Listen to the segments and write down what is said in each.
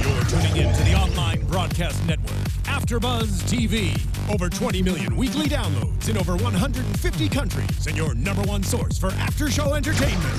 You're tuning in to the online broadcast network, AFTERBUZZ TV. Over 20 million weekly downloads in over 150 countries, and your number one source for after-show entertainment.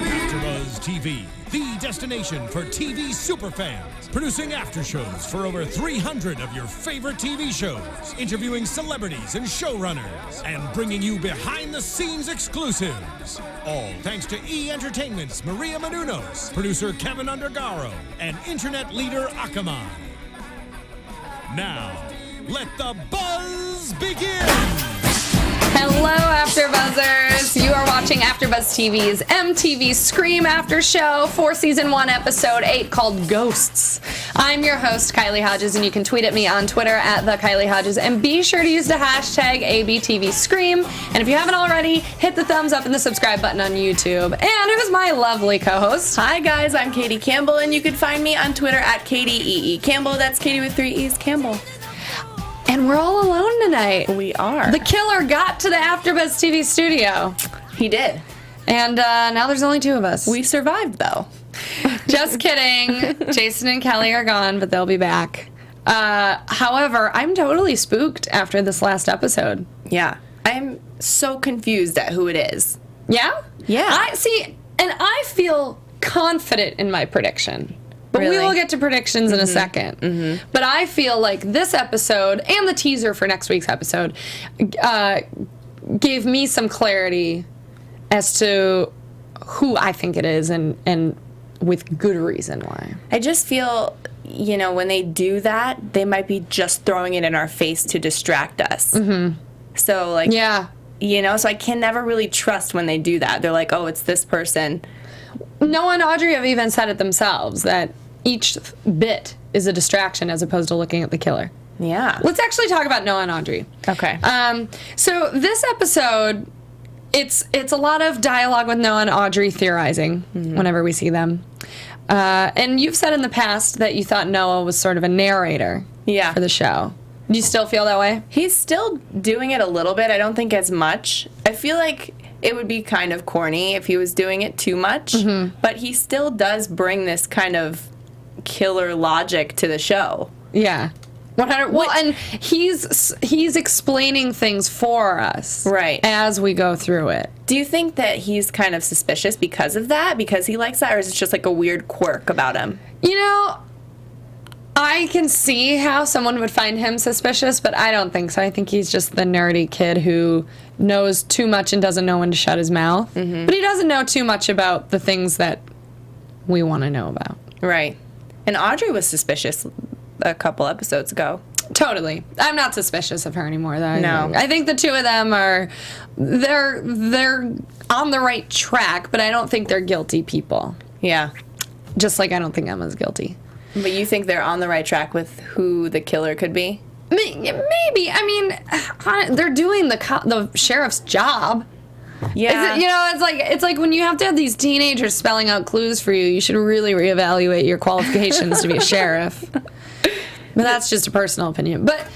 AFTERBUZZ TV, the destination for TV superfans. Producing after-shows for over 300 of your favorite TV shows. Interviewing celebrities and showrunners. And bringing you behind-the-scenes exclusives. All thanks to E! Entertainment's Maria Menounos, producer Kevin Undergaro, and internet leader Akamai. Now, let the buzz begin! Hello, AfterBuzzers! You are watching AfterBuzz TV's MTV Scream After Show for Season 1, Episode 8, called Ghosts. I'm your host, Kylie Hodges, and you can tweet at me on Twitter at @TheKylieHodges, and be sure to use the hashtag ABTVScream. And if you haven't already, hit the thumbs up and the subscribe button on YouTube. And who's my lovely co-host? Hi, guys. I'm Katie Campbell, and you can find me on Twitter at KatieEE Campbell. That's Katie with 3 E's, Campbell. And we're all alone tonight. We are. The killer got to the AfterBuzz TV studio. He did. And now there's only 2 of us. We survived, though. Just kidding. Jason and Kelly are gone, but they'll be back. However, I'm totally spooked after this last episode. Yeah. I'm so confused at who it is. Yeah? Yeah. I feel confident in my prediction. But Really? we will get to predictions in a second. Mm-hmm. But I feel like this episode and the teaser for next week's episode gave me some clarity as to who I think it is, and with good reason why. I just feel, when they do that, they might be just throwing it in our face to distract us. Mm-hmm. So, yeah. So I can never really trust when they do that. They're like, oh, it's this person. Noah and Audrey have even said it themselves, that each bit is a distraction as opposed to looking at the killer. Yeah. Let's actually talk about Noah and Audrey. Okay. So this episode, it's a lot of dialogue with Noah and Audrey theorizing whenever we see them. And you've said in the past that you thought Noah was sort of a narrator for the show. Do you still feel that way? He's still doing it a little bit. I don't think as much. I feel like it would be kind of corny if he was doing it too much. Mm-hmm. But he still does bring this kind of killer logic to the show. Yeah. 100. Well, and he's explaining things for us, right, as we go through it. Do you think that he's kind of suspicious because of that? Because he likes that, or is it just like a weird quirk about him? I can see how someone would find him suspicious, but I don't think so. I think he's just the nerdy kid who knows too much and doesn't know when to shut his mouth. Mm-hmm. But he doesn't know too much about the things that we want to know about. Right. And Audrey was suspicious a couple episodes ago. Totally. I'm not suspicious of her anymore, though. No. I think the 2 of them they're on the right track, but I don't think they're guilty people. Yeah. Just like I don't think Emma's guilty. But you think they're on the right track with who the killer could be? Maybe. I mean, they're doing the sheriff's job. Yeah. It's like when you have to have these teenagers spelling out clues for you, you should really reevaluate your qualifications to be a sheriff. But that's just a personal opinion. But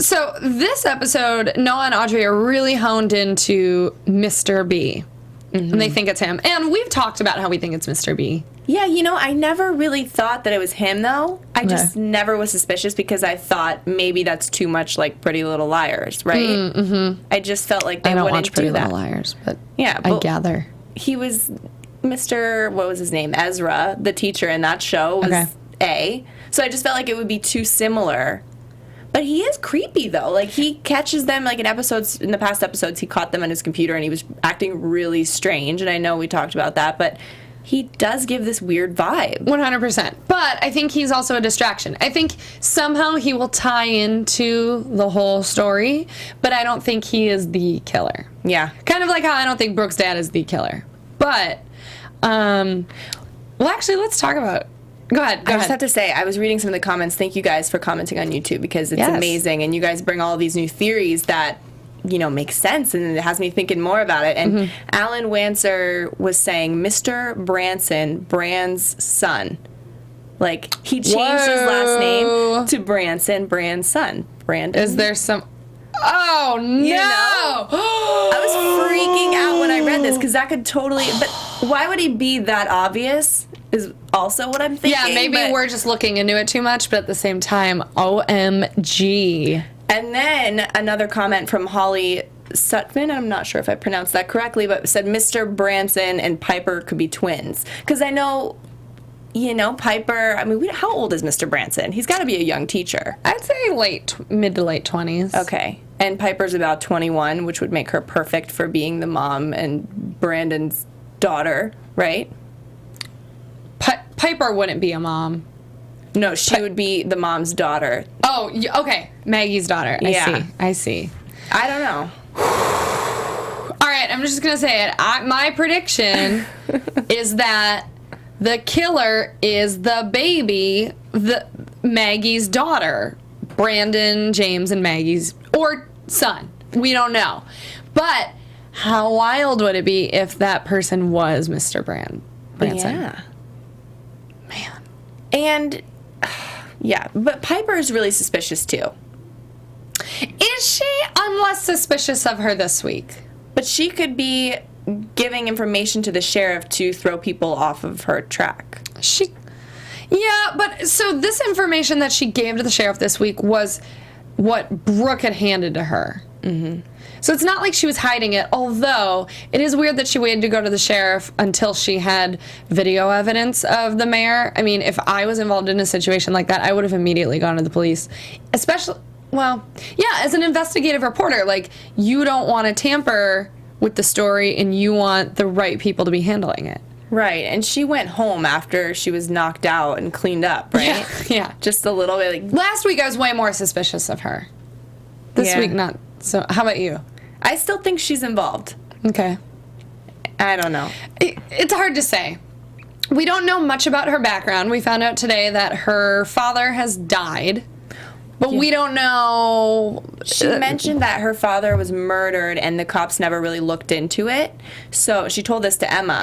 so this episode, Noah and Audrey are really honed into Mr. B. Mm-hmm. And they think it's him. And we've talked about how we think it's Mr. B. Yeah, I never really thought that it was him, though. I just never was suspicious because I thought maybe that's too much like Pretty Little Liars, right? Mm-hmm. I just felt like they wouldn't do that. I don't watch Pretty Little Liars, but I gather. He was Mr. What was his name? Ezra, the teacher in that show, was A. So I just felt like it would be too similar. But he is creepy, though. Like, he catches them, like, in the past episodes, he caught them on his computer, and he was acting really strange. And I know we talked about that, but he does give this weird vibe. 100%. But I think he's also a distraction. I think somehow he will tie into the whole story, but I don't think he is the killer. Yeah. Kind of like how I don't think Brooke's dad is the killer. But, well, actually, let's talk about... Go ahead. I just have to say, I was reading some of the comments. Thank you guys for commenting on YouTube because it's amazing. And you guys bring all these new theories that, make sense. And it has me thinking more about it. And Alan Wanser was saying Mr. Branson, Brand's son. Like, he changed his last name to Branson, Brand's son. Brandon. Is there some... Oh, no. You know? I was freaking out when I read this because that could totally... But why would he be that obvious is also what I'm thinking. Yeah, maybe we're just looking into it too much, but at the same time, OMG. And then another comment from Holly Sutphin, I'm not sure if I pronounced that correctly, but said Mr. Branson and Piper could be twins. Because I know... Piper, I mean, how old is Mr. Branson? He's got to be a young teacher. I'd say mid to late 20s. Okay. And Piper's about 21, which would make her perfect for being the mom and Brandon's daughter, right? Piper wouldn't be a mom. No, she would be the mom's daughter. Oh, okay. Maggie's daughter. I see. I don't know. All right, I'm just going to say it. My prediction is that the killer is the baby, Maggie's daughter, Brandon, James, and Maggie's, or son. We don't know. But how wild would it be if that person was Mr. Branson? Yeah. Man. And, yeah, but Piper is really suspicious, too. Is she? I'm less suspicious of her this week. But she could be giving information to the sheriff to throw people off of her track. Yeah, but so this information that she gave to the sheriff this week was what Brooke had handed to her. Mm-hmm. So it's not like she was hiding it, although it is weird that she waited to go to the sheriff until she had video evidence of the mayor. I mean, if I was involved in a situation like that, I would have immediately gone to the police. Especially, well, yeah, as an investigative reporter, like, you don't want to tamper with the story, and you want the right people to be handling it. Right, and she went home after she was knocked out and cleaned up, right? Yeah. Just a little bit. Last week I was way more suspicious of her. This week not. So how about you? I still think she's involved. Okay. I don't know. It's hard to say. We don't know much about her background. We found out today that her father has died. But we don't know. She mentioned that her father was murdered and the cops never really looked into it. So she told this to Emma.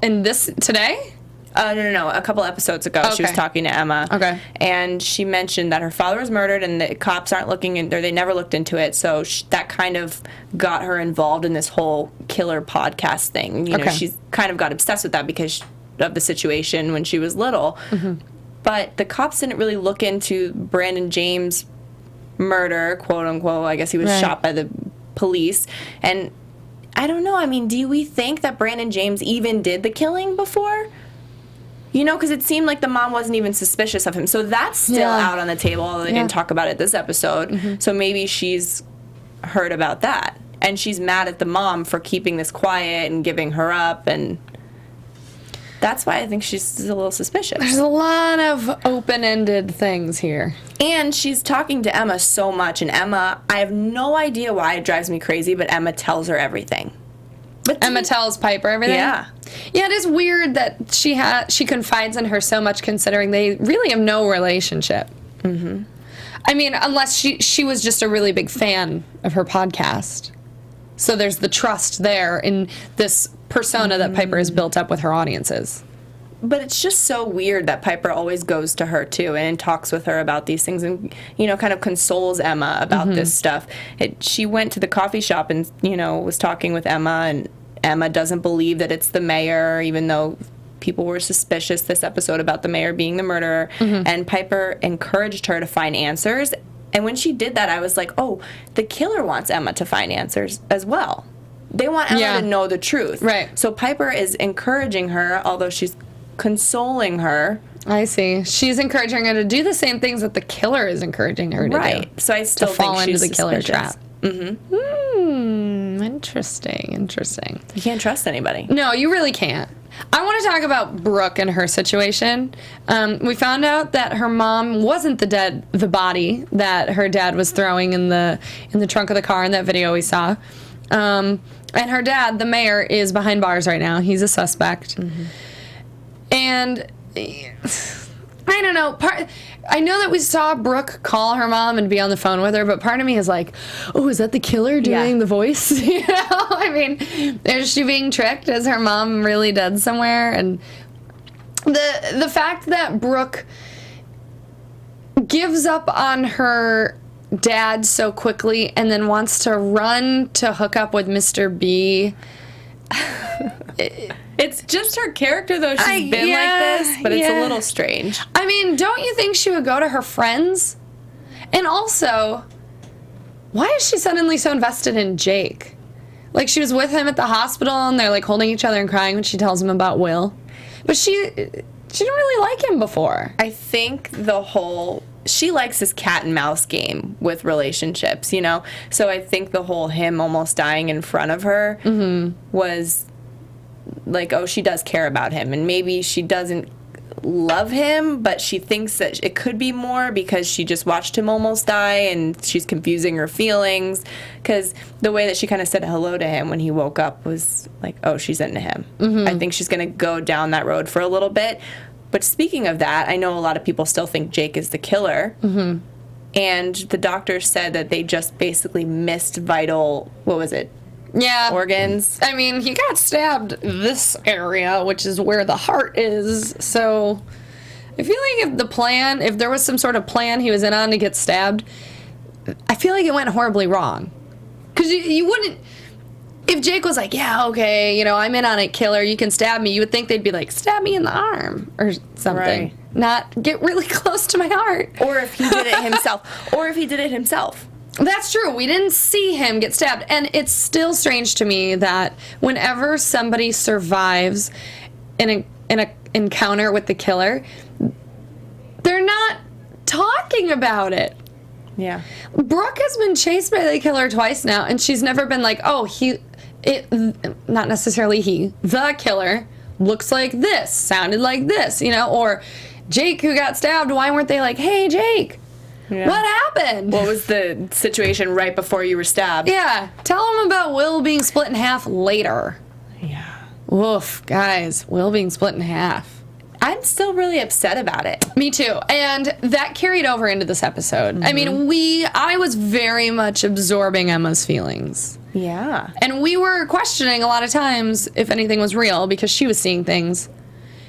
In this today? No. A couple episodes ago, she was talking to Emma. Okay. And she mentioned that her father was murdered and the cops aren't looking in, or they never looked into it. So that kind of got her involved in this whole killer podcast thing. You know, she's kind of got obsessed with that because of the situation when she was little. Mm-hmm. But the cops didn't really look into Brandon James' murder, quote unquote. I guess he was shot by the police. And I don't know. I mean, do we think that Brandon James even did the killing before? Because it seemed like the mom wasn't even suspicious of him. So that's still out on the table, although they didn't talk about it this episode. Mm-hmm. So maybe she's heard about that. And she's mad at the mom for keeping this quiet and giving her up, and that's why I think she's a little suspicious. There's a lot of open-ended things here. And she's talking to Emma so much, and Emma, I have no idea why it drives me crazy, but Emma tells her everything. But Emma tells Piper everything? Yeah. Yeah, it is weird that she confides in her so much, considering they really have no relationship. Mm-hmm. I mean, unless she was just a really big fan of her podcast. So there's the trust there in this persona that Piper has built up with her audiences. But it's just so weird that Piper always goes to her, too, and talks with her about these things and, kind of consoles Emma about this stuff. She went to the coffee shop and, was talking with Emma, and Emma doesn't believe that it's the mayor, even though people were suspicious this episode about the mayor being the murderer. Mm-hmm. And Piper encouraged her to find answers. And when she did that, I was like, oh, the killer wants Emma to find answers as well. They want Emma to know the truth. Right. So Piper is encouraging her, although she's consoling her. I see. She's encouraging her to do the same things that the killer is encouraging her to do. Right. So I still think fall into she's the killer suspicious. trap. Mm-hmm. Interesting. You can't trust anybody. No, you really can't. I want to talk about Brooke and her situation. We found out that her mom wasn't the body that her dad was throwing in the trunk of the car in that video we saw. And her dad, the mayor, is behind bars right now. He's a suspect. Mm-hmm. And I don't know. I know that we saw Brooke call her mom and be on the phone with her, but part of me is like, oh, is that the killer doing the voice? I mean, is she being tricked? Is her mom really dead somewhere? And the fact that Brooke gives up on her dad so quickly and then wants to run to hook up with Mr. B. It's just her character, though. She's been like this, but it's a little strange. I mean, don't you think she would go to her friends? And also, why is she suddenly so invested in Jake? Like, she was with him at the hospital, and they're, like, holding each other and crying when she tells him about Will. But she didn't really like him before. I think she likes this cat and mouse game with relationships, you know? So I think the whole him almost dying in front of her was like, oh, she does care about him. And maybe she doesn't love him, but she thinks that it could be more because she just watched him almost die and she's confusing her feelings. Because the way that she kind of said hello to him when he woke up was like, oh, she's into him. I think she's going to go down that road for a little bit. But speaking of that, I know a lot of people still think Jake is the killer. And the doctor said that they just basically missed vital, what was it? Yeah. Organs. I mean, he got stabbed this area, which is where the heart is. So I feel like if there was some sort of plan he was in on to get stabbed, I feel like it went horribly wrong. Because you wouldn't, if Jake was like, yeah, okay, you know, I'm in on it, killer, you can stab me, you would think they'd be like, stab me in the arm or something. Right. Not get really close to my heart. Or if he did it himself. That's true. We didn't see him get stabbed. And it's still strange to me that whenever somebody survives in an encounter with the killer, they're not talking about it. Yeah. Brooke has been chased by the killer twice now, and she's never been like, oh, not necessarily the killer looks like this, sounded like this, you know, or Jake who got stabbed, why weren't they like, hey, Jake, what happened? What was the situation right before you were stabbed? Yeah, tell him about Will being split in half later. Yeah. Woof, guys, Will being split in half. I'm still really upset about it. Me too. And that carried over into this episode. I mean, I was very much absorbing Emma's feelings. Yeah. And we were questioning a lot of times if anything was real because she was seeing things.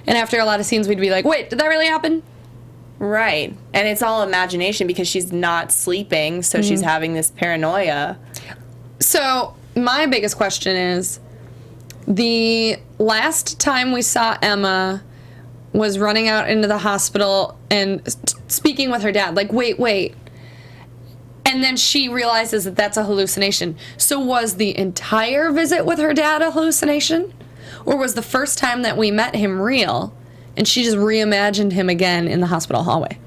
And after a lot of scenes, we'd be like, wait, did that really happen? Right. And it's all imagination because she's not sleeping, so she's having this paranoia. So my biggest question is, the last time we saw Emma was running out into the hospital and speaking with her dad, like, wait. And then she realizes that that's a hallucination. So was the entire visit with her dad a hallucination? Or was the first time that we met him real, and she just reimagined him again in the hospital hallway?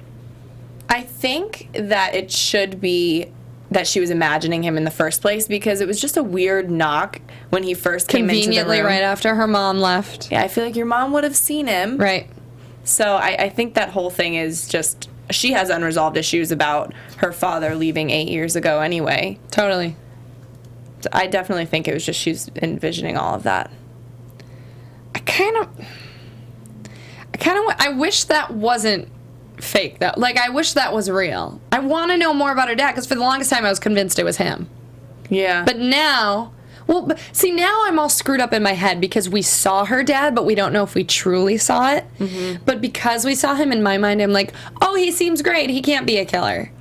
I think that it should be that she was imagining him in the first place because it was just a weird knock when he first came into the room. Conveniently right after her mom left. Yeah, I feel like your mom would have seen him. Right. So I think that whole thing is just, she has unresolved issues about her father leaving 8 years ago anyway. Totally. So I definitely think it was just she's envisioning all of that. I wish that wasn't fake, though. Like, I wish that was real. I want to know more about her dad, because for the longest time I was convinced it was him. Yeah. But now, now I'm all screwed up in my head because we saw her dad, but we don't know if we truly saw it. Mm-hmm. But because we saw him, in my mind, I'm like, oh, he seems great. He can't be a killer.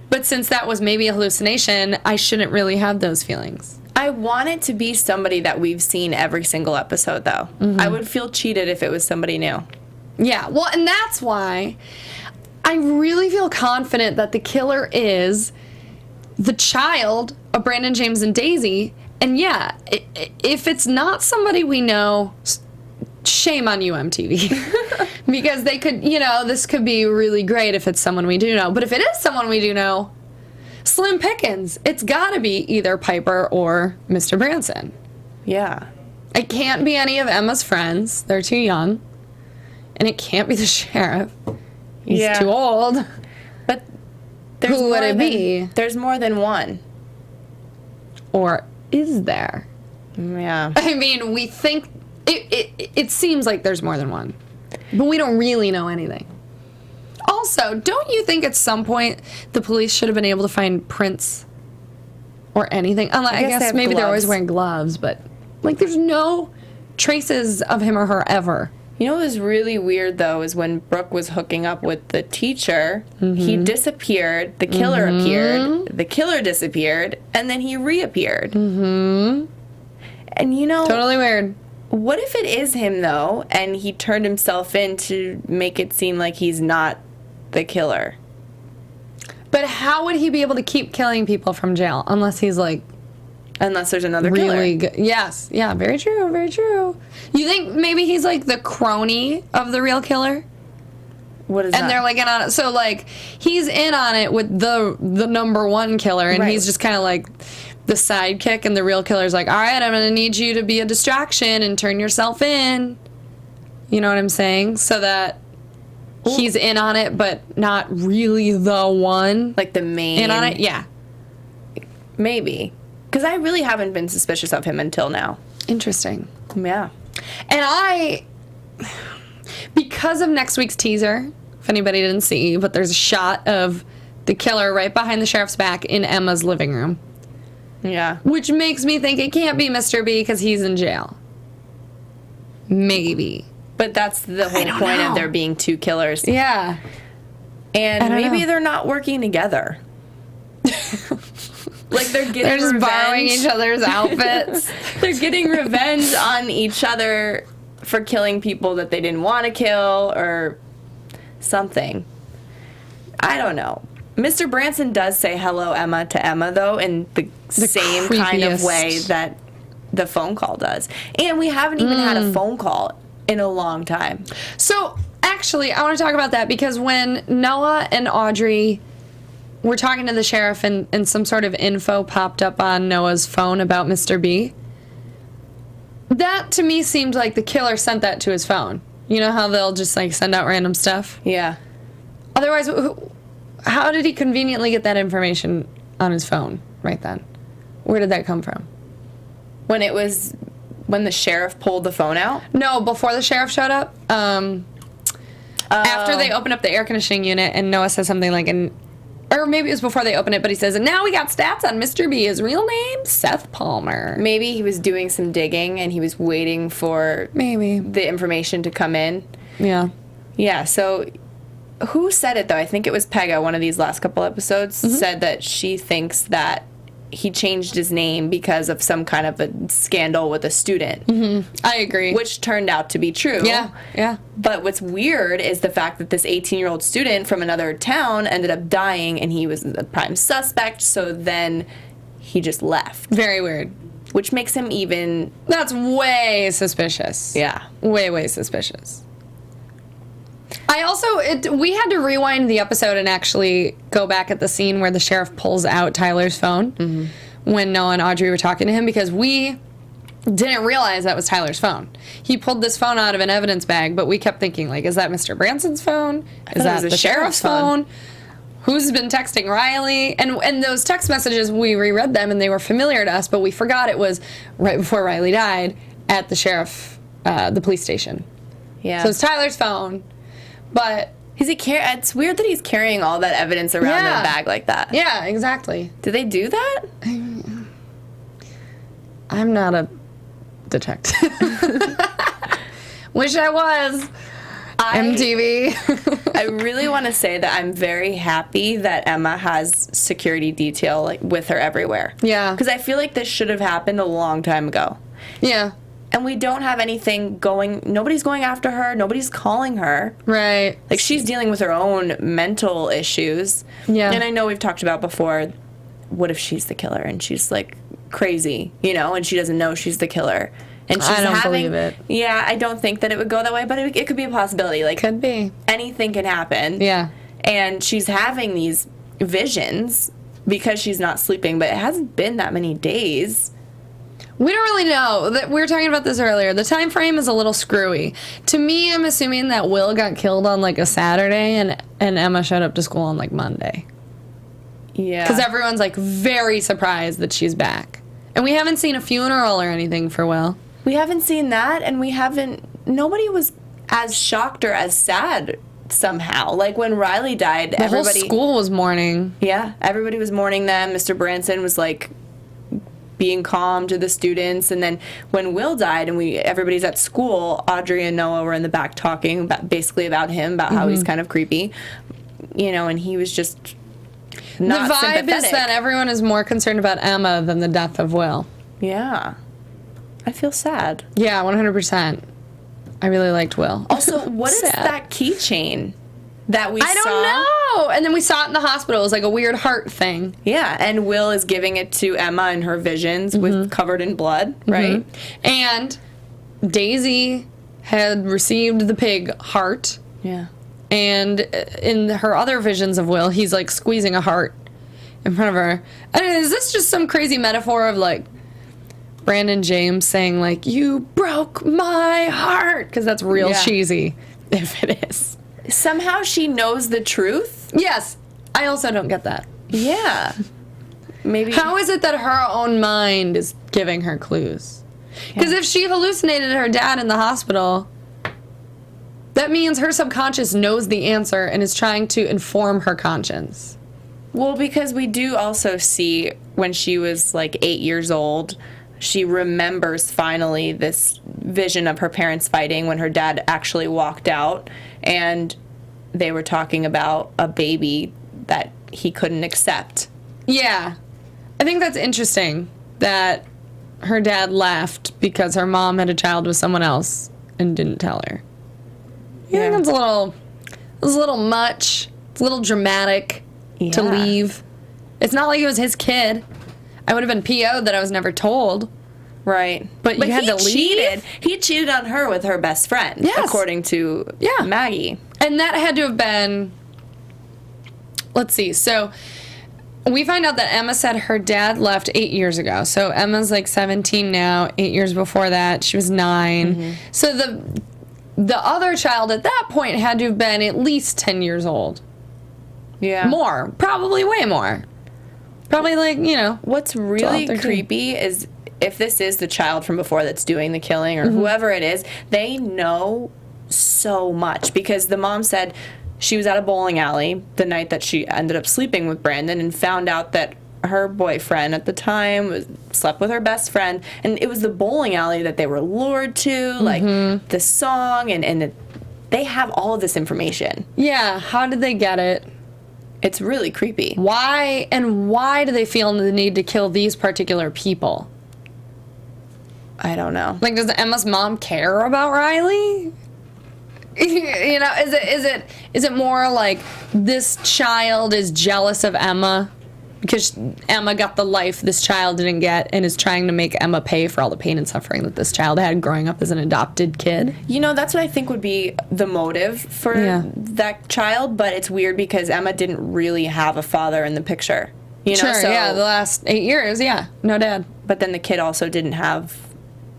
But since that was maybe a hallucination, I shouldn't really have those feelings. I want it to be somebody that we've seen every single episode, though. Mm-hmm. I would feel cheated if it was somebody new. Yeah, well, and that's why I really feel confident that the killer is the child of Brandon, James, and Daisy. And yeah, if it's not somebody we know, shame on you, MTV. Because they could, this could be really great if it's someone we do know. But if it is someone we do know, slim pickings. It's got to be either Piper or Mr. Branson. Yeah. It can't be any of Emma's friends. They're too young. And it can't be the sheriff. He's too old. But who would it be? There's more than one. Or is there? Yeah. I mean, we think... It seems like there's more than one. But we don't really know anything. Also, don't you think at some point the police should have been able to find prints or anything? I guess maybe they're always wearing gloves, but there's no traces of him or her ever. You know what was really weird, though, is when Brooke was hooking up with the teacher, he disappeared, the killer appeared, the killer disappeared, and then he reappeared. And, you know... Totally weird. What if it is him, though, and he turned himself in to make it seem like he's not the killer? But how would he be able to keep killing people from jail unless he's, like... Unless there's another really killer. Good. Yes. Yeah, very true, very true. You think maybe he's like the crony of the real killer? What is that? And they're like in on it. So like he's in on it with the number one killer, and he's just kind of like the sidekick, and the real killer's like, all right, I'm going to need you to be a distraction and turn yourself in. You know what I'm saying? So that he's in on it, but not really the one. Like the main... In on it? Yeah. Maybe. Because I really haven't been suspicious of him until now. Interesting. Yeah. And because of next week's teaser, if anybody didn't see, but there's a shot of the killer right behind the sheriff's back in Emma's living room. Yeah. Which makes me think it can't be Mr. B because he's in jail. Maybe. But that's the whole point of there being two killers. Yeah. And maybe they're not working together. Like they're just revenge. Borrowing each other's outfits. They're getting revenge on each other for killing people that they didn't want to kill or something. I don't know. Mr. Branson does say hello, Emma, to Emma, though, in the same kind of way that the phone call does. And we haven't even had a phone call in a long time. So, actually, I want to talk about that because when Noah and Audrey were talking to the sheriff and some sort of info popped up on Noah's phone about Mr. B, that to me seemed like the killer sent that to his phone. You know how they'll just like send out random stuff? Yeah. Otherwise, how did he conveniently get that information on his phone right then? Where did that come from? When the sheriff pulled the phone out? No, before the sheriff showed up. After they opened up the air conditioning unit and Noah says something like, or maybe it was before they opened it, but he says, and now we got stats on Mr. B. His real name, Seth Palmer. Maybe he was doing some digging and he was waiting for the information to come in. Yeah. Yeah, so who said it, though? I think it was Pega, one of these last couple episodes, said that she thinks that he changed his name because of some kind of a scandal with a student. I agree. Which turned out to be true. Yeah, yeah. But what's weird is the fact that this 18-year-old student from another town ended up dying, and he was the prime suspect, so then he just left. Very weird. Which makes him even... That's way suspicious. Yeah. Way, way suspicious. I also, we had to rewind the episode and actually go back at the scene where the sheriff pulls out Tyler's phone when Noah and Audrey were talking to him, because we didn't realize that was Tyler's phone. He pulled this phone out of an evidence bag, but we kept thinking, like, is that Mr. Branson's phone? Is that the sheriff's phone? Who's been texting Riley? And those text messages, we reread them and they were familiar to us, but we forgot it was right before Riley died at the the police station. Yeah. So it's Tyler's phone. But it's weird that he's carrying all that evidence around in a bag like that. Yeah, exactly. Do they do that? I'm not a detective. Wish I was. MTV. I really want to say that I'm very happy that Emma has security detail with her everywhere. Yeah. Because I feel like this should have happened a long time ago. Yeah. And we don't have anything going, nobody's going after her, nobody's calling her. Right. Like, she's dealing with her own mental issues. Yeah. And I know we've talked about before, what if she's the killer and she's, like, crazy, and she doesn't know she's the killer. And she's I don't believe it. Yeah, I don't think that it would go that way, but it could be a possibility. Like, could be. Anything can happen. Yeah. And she's having these visions because she's not sleeping, but it hasn't been that many days. We don't really know. We were talking about this earlier. The time frame is a little screwy. To me, I'm assuming that Will got killed on, like, a Saturday and Emma showed up to school on, like, Monday. Yeah. Because everyone's, like, very surprised that she's back. And we haven't seen a funeral or anything for Will. We haven't seen that, and nobody was as shocked or as sad somehow. Like, when Riley died, everybody... The whole school was mourning. Yeah, everybody was mourning them. Mr. Branson was, like, being calm to the students. And then when Will died and everybody's at school, Audrey and Noah were in the back talking basically about him, about how he's kind of creepy, and he was just not sympathetic. The vibe is that everyone is more concerned about Emma than the death of Will. Yeah. I feel sad. Yeah, 100%. I really liked Will. Also, what is that keychain that we saw? I don't know. And then we saw it in the hospital. It was like a weird heart thing. Yeah, and Will is giving it to Emma in her visions with covered in blood, right? And Daisy had received the pig heart. Yeah. And in her other visions of Will, he's like squeezing a heart in front of her. And is this just some crazy metaphor of like Brandon James saying like, you broke my heart? Because that's real cheesy, if it is. Somehow she knows the truth? Yes. I also don't get that. Yeah. Maybe. How is it that her own mind is giving her clues? Because if she hallucinated her dad in the hospital, that means her subconscious knows the answer and is trying to inform her conscience. Well, because we do also see when she was like 8 years old, she remembers finally this vision of her parents fighting when her dad actually walked out, and they were talking about a baby that he couldn't accept. Yeah. I think that's interesting that her dad left because her mom had a child with someone else and didn't tell her. I think that's a little much. It's a little dramatic to leave. It's not like it was his kid. I would have been PO'd that I was never told. Right. But you had to leave? He cheated on her with her best friend, according to Maggie. And that had to have been... Let's see. So we find out that Emma said her dad left 8 years ago. So Emma's like 17 now. 8 years before that, she was 9. So the other child at that point had to have been at least 10 years old. Yeah. More. Probably way more. Probably like, What's really 12, creepy is if this is the child from before that's doing the killing or whoever it is, they know so much. Because the mom said she was at a bowling alley the night that she ended up sleeping with Brandon and found out that her boyfriend at the time slept with her best friend. And it was the bowling alley that they were lured to, like the song, and they have all of this information. Yeah, how did they get it? It's really creepy. Why do they feel the need to kill these particular people? I don't know. Like, does Emma's mom care about Riley? Is it more like this child is jealous of Emma because Emma got the life this child didn't get and is trying to make Emma pay for all the pain and suffering that this child had growing up as an adopted kid? That's what I think would be the motive for that child, but it's weird because Emma didn't really have a father in the picture. Sure, so, the last 8 years, no dad. But then the kid also didn't have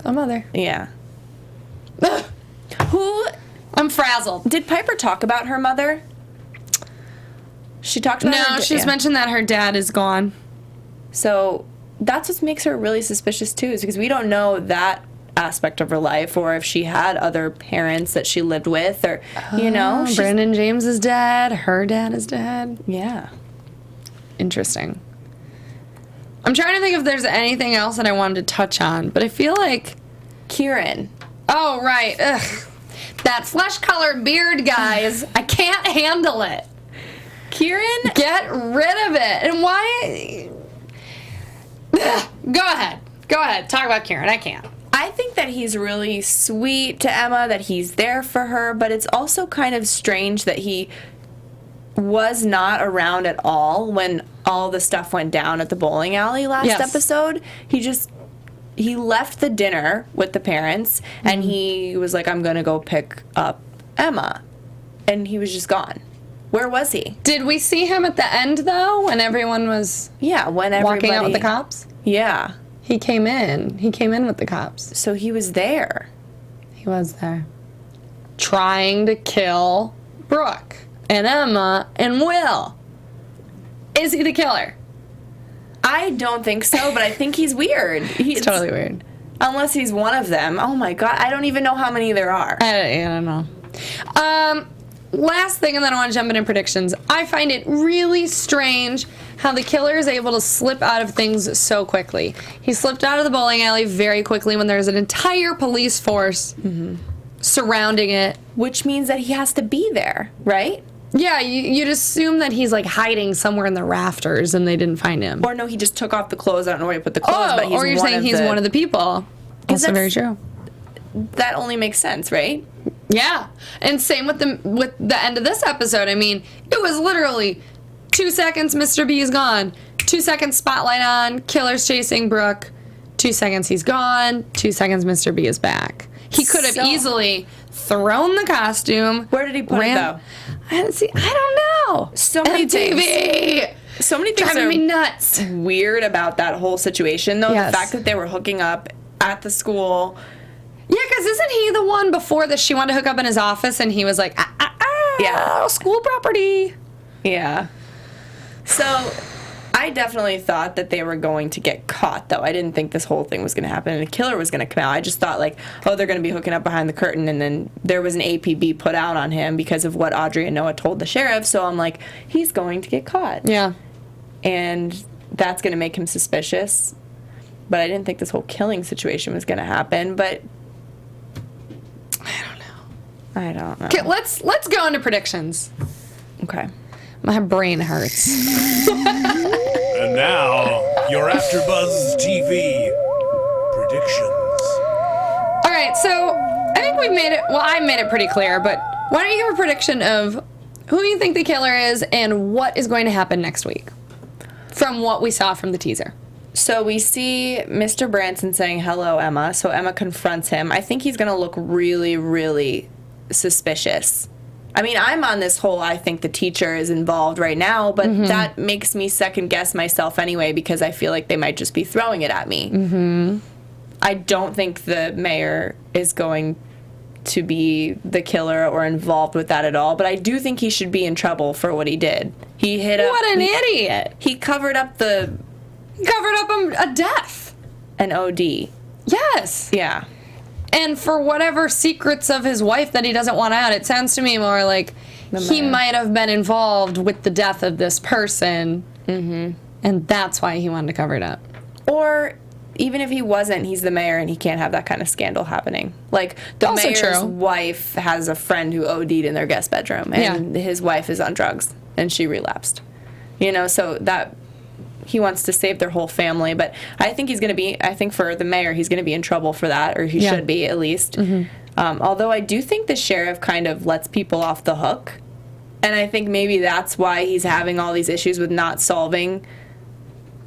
a mother. Yeah. Who... I'm frazzled. Did Piper talk about her mother? She talked about her... No, she's mentioned that her dad is gone. So that's what makes her really suspicious, too, is because we don't know that aspect of her life or if she had other parents that she lived with or, Brandon James is dead. Her dad is dead. Yeah. Interesting. I'm trying to think if there's anything else that I wanted to touch on, but I feel like... Kieran. Oh, right. Ugh. That flesh-colored beard, guys. I can't handle it. Kieran? Get rid of it. And why... Ugh. Go ahead. Talk about Kieran. I can't. I think that he's really sweet to Emma, that he's there for her, but it's also kind of strange that he was not around at all when all the stuff went down at the bowling alley last episode. He left the dinner with the parents, and he was like, I'm going to go pick up Emma. And he was just gone. Where was he? Did we see him at the end, though, when everyone was walking out with the cops? Yeah. He came in. He came in with the cops. So he was there. He was there. Trying to kill Brooke and Emma and Will. Is he the killer? I don't think so, but I think he's weird. He's totally weird. Unless he's one of them. Oh my god, I don't even know how many there are. I don't know. last thing, and then I want to jump into predictions. I find it really strange how the killer is able to slip out of things so quickly. He slipped out of the bowling alley very quickly when there's an entire police force surrounding it. Which means that he has to be there, right? Yeah, you'd assume that he's like hiding somewhere in the rafters and they didn't find him. Or no, he just took off the clothes. I don't know where he put the clothes, but he's or you're saying he's one of the people. Also very true. That only makes sense, right? Yeah, and same with the end of this episode. I mean, it was literally 2 seconds, Mr. B is gone. 2 seconds, spotlight on, killer's chasing Brooke. 2 seconds, he's gone. 2 seconds, Mr. B is back. He could have easily thrown the costume. Where did he put it, though? I don't know. So many things. So many things driving me nuts. Weird about that whole situation, though. Yes. The fact that they were hooking up at the school. Yeah, because isn't he the one before this? She wanted to hook up in his office, and he was like, yeah, school property. Yeah. So I definitely thought that they were going to get caught, though. I didn't think this whole thing was going to happen and the killer was going to come out. I just thought, like, oh, they're going to be hooking up behind the curtain, and then there was an APB put out on him because of what Audrey and Noah told the sheriff. So I'm like, he's going to get caught. Yeah. And that's going to make him suspicious. But I didn't think this whole killing situation was going to happen. But I don't know. Okay, let's go into predictions. Okay. My brain hurts. And now, your AFTERBUZZ TV predictions. All right, so I think we made it. Well, I made it pretty clear, but why don't you give a prediction of who you think the killer is and what is going to happen next week from what we saw from the teaser? So we see Mr. Branson saying, hello, Emma. So Emma confronts him. I think he's going to look really, really suspicious. I mean, I'm on this whole I think the teacher is involved right now, but that makes me second guess myself anyway because I feel like they might just be throwing it at me. I don't think the mayor is going to be the killer or involved with that at all, but I do think he should be in trouble for what he did. He hit up... What an idiot! He covered up a death. An OD. Yes. Yeah. And for whatever secrets of his wife that he doesn't want out, it sounds to me more like he might have been involved with the death of this person, and that's why he wanted to cover it up. Or even if he wasn't, he's the mayor and he can't have that kind of scandal happening. Like, the also mayor's true. Wife has a friend who OD'd in their guest bedroom, and his wife is on drugs, and she relapsed. You know, so that... He wants to save their whole family, but I think he's going to be, I think for the mayor, he's going to be in trouble for that, or he should be at least. Although I do think the sheriff kind of lets people off the hook, and I think maybe that's why he's having all these issues with not solving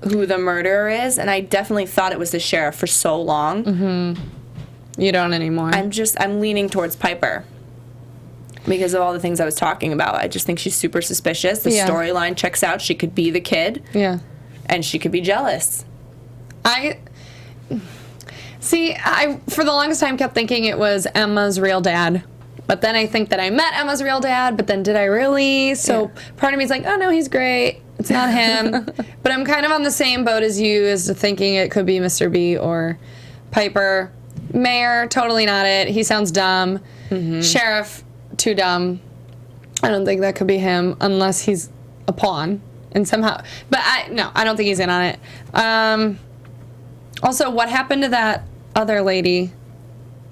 who the murderer is, and I definitely thought it was the sheriff for so long. You don't anymore. I'm leaning towards Piper. Because of all the things I was talking about. I just think she's super suspicious. The storyline checks out. She could be the kid. Yeah. And she could be jealous. I for the longest time kept thinking it was Emma's real dad. But then I think that I met Emma's real dad, but then did I really? So part of me is like, oh no, he's great. It's not him. But I'm kind of on the same boat as you as to thinking it could be Mr. B or Piper. Mayor, totally not it. He sounds dumb. Sheriff, too dumb. I don't think that could be him unless he's a pawn. And somehow, but I don't think he's in on it. Also, what happened to that other lady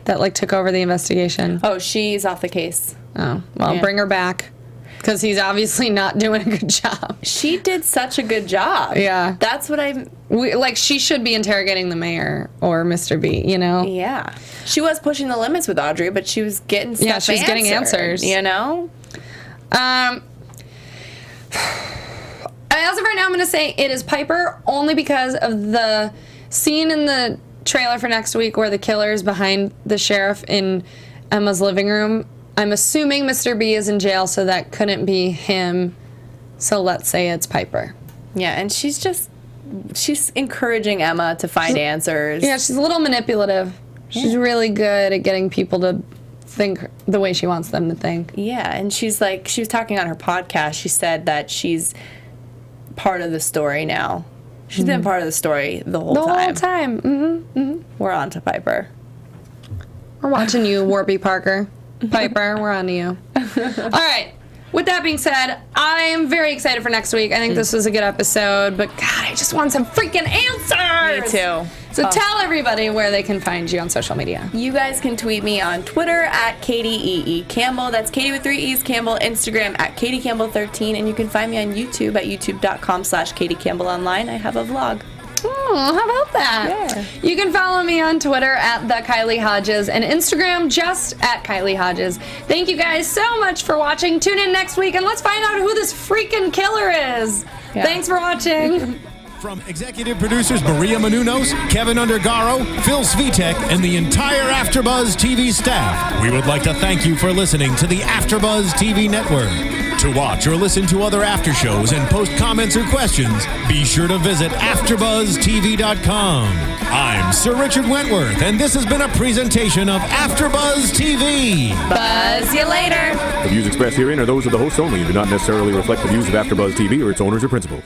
that like took over the investigation? Oh, she's off the case. Oh, well, bring her back because he's obviously not doing a good job. She did such a good job. Yeah, that's what she should be interrogating the mayor or Mr. B. You know? Yeah, she was pushing the limits with Audrey, but she was getting stuff. Yeah, she was getting answers. You know. As of right now, I'm going to say it is Piper only because of the scene in the trailer for next week where the killer is behind the sheriff in Emma's living room. I'm assuming Mr. B is in jail, so that couldn't be him. So let's say it's Piper. Yeah, and she's encouraging Emma to find answers. Yeah, she's a little manipulative. She's really good at getting people to think the way she wants them to think. Yeah, and she was talking on her podcast. She said that she's part of the story now. She's been part of the story the whole time. We're on to Piper. We're watching you, Warby Parker. Piper, we're on to you. All right. With that being said, I am very excited for next week. I think this was a good episode, but God, I just want some freaking answers. Me too. So tell everybody where they can find you on social media. You guys can tweet me on Twitter at Katie Campbell. That's Katie with 3 E's Campbell. Instagram at Katie Campbell 13. And you can find me on YouTube at youtube.com/Katie Campbell Online. I have a vlog. Oh, how about that? Yeah. You can follow me on Twitter at the Kylie Hodges and Instagram just at Kylie Hodges. Thank you guys so much for watching. Tune in next week and let's find out who this freaking killer is. Yeah. Thanks for watching. From executive producers Maria Menounos, Kevin Undergaro, Phil Svitek, and the entire AfterBuzz TV staff, we would like to thank you for listening to the AfterBuzz TV network. To watch or listen to other after shows and post comments or questions, be sure to visit AfterBuzzTV.com. I'm Sir Richard Wentworth, and this has been a presentation of AfterBuzz TV. Buzz you later. The views expressed herein are those of the hosts only and do not necessarily reflect the views of AfterBuzz TV or its owners or principals.